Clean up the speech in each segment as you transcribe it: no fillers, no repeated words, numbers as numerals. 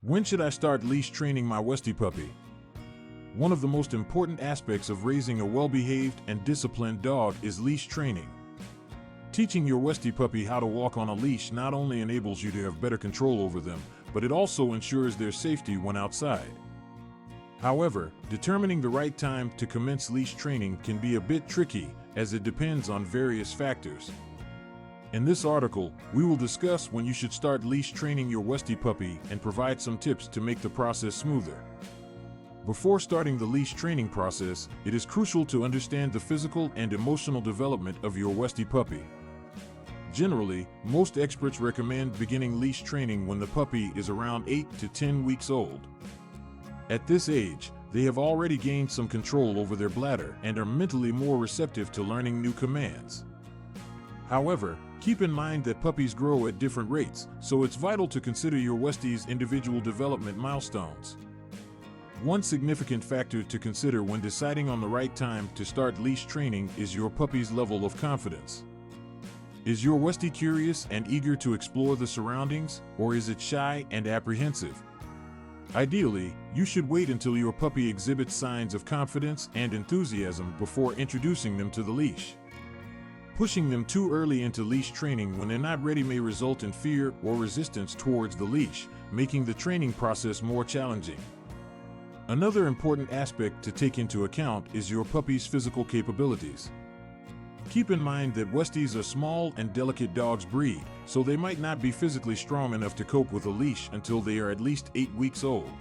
When should I start leash training my Westie puppy? One of the most important aspects of raising a well-behaved and disciplined dog is leash training. Teaching your Westie puppy how to walk on a leash not only enables you to have better control over them, but it also ensures their safety when outside. However, determining the right time to commence leash training can be a bit tricky, as it depends on various factors. In this article, we will discuss when you should start leash training your Westie puppy and provide some tips to make the process smoother. Before starting the leash training process, it is crucial to understand the physical and emotional development of your Westie puppy. Generally, most experts recommend beginning leash training when the puppy is around 8 to 10 weeks old. At this age, they have already gained some control over their bladder and are mentally more receptive to learning new commands. However, keep in mind that puppies grow at different rates, so it's vital to consider your Westie's individual development milestones. One significant factor to consider when deciding on the right time to start leash training is your puppy's level of confidence. Is your Westie curious and eager to explore the surroundings, or is it shy and apprehensive? Ideally, you should wait until your puppy exhibits signs of confidence and enthusiasm before introducing them to the leash. Pushing them too early into leash training when they're not ready may result in fear or resistance towards the leash, making the training process more challenging. Another important aspect to take into account is your puppy's physical capabilities. Keep in mind that Westies are small and delicate dogs breed, so they might not be physically strong enough to cope with a leash until they are at least 8 weeks old.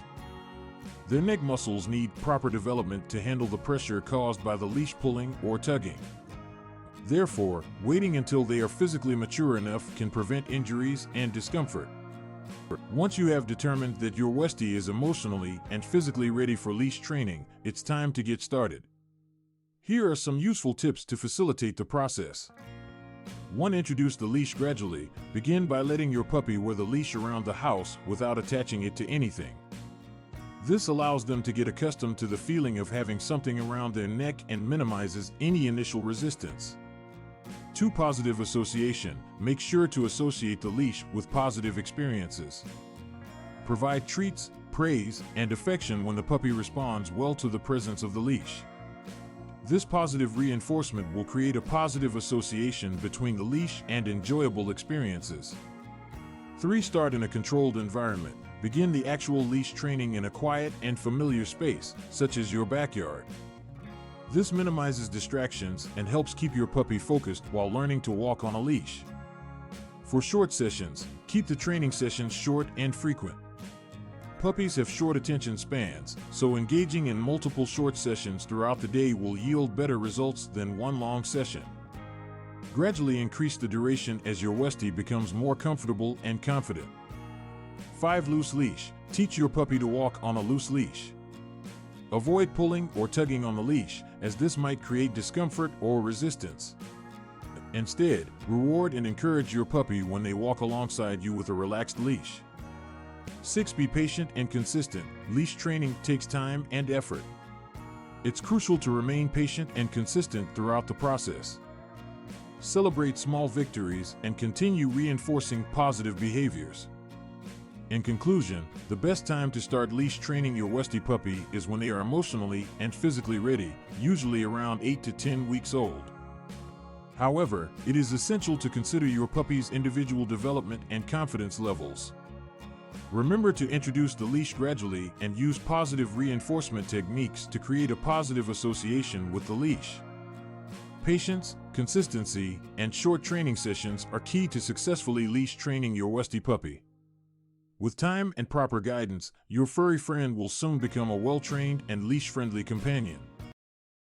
Their neck muscles need proper development to handle the pressure caused by the leash pulling or tugging. Therefore, waiting until they are physically mature enough can prevent injuries and discomfort. Once you have determined that your Westie is emotionally and physically ready for leash training, it's time to get started. Here are some useful tips to facilitate the process. 1. Introduce the leash gradually. Begin by letting your puppy wear the leash around the house without attaching it to anything. This allows them to get accustomed to the feeling of having something around their neck and minimizes any initial resistance. 2. Positive association. Make sure to associate the leash with positive experiences. Provide treats, praise, and affection when the puppy responds well to the presence of the leash. This positive reinforcement will create a positive association between the leash and enjoyable experiences. 3. Start in a controlled environment. Begin the actual leash training in a quiet and familiar space, such as your backyard. This minimizes distractions and helps keep your puppy focused while learning to walk on a leash. For short sessions, keep the training sessions short and frequent. Puppies have short attention spans, so engaging in multiple short sessions throughout the day will yield better results than one long session. Gradually increase the duration as your Westie becomes more comfortable and confident. 5. Loose leash. Teach your puppy to walk on a loose leash. Avoid pulling or tugging on the leash, as this might create discomfort or resistance. Instead, reward and encourage your puppy when they walk alongside you with a relaxed leash. 6. Be patient and consistent. Leash training takes time and effort. It's crucial to remain patient and consistent throughout the process. Celebrate small victories and continue reinforcing positive behaviors. In conclusion, the best time to start leash training your Westie puppy is when they are emotionally and physically ready, usually around 8 to 10 weeks old. However, it is essential to consider your puppy's individual development and confidence levels. Remember to introduce the leash gradually and use positive reinforcement techniques to create a positive association with the leash. Patience, consistency, and short training sessions are key to successfully leash training your Westie puppy. With time and proper guidance, your furry friend will soon become a well-trained and leash-friendly companion.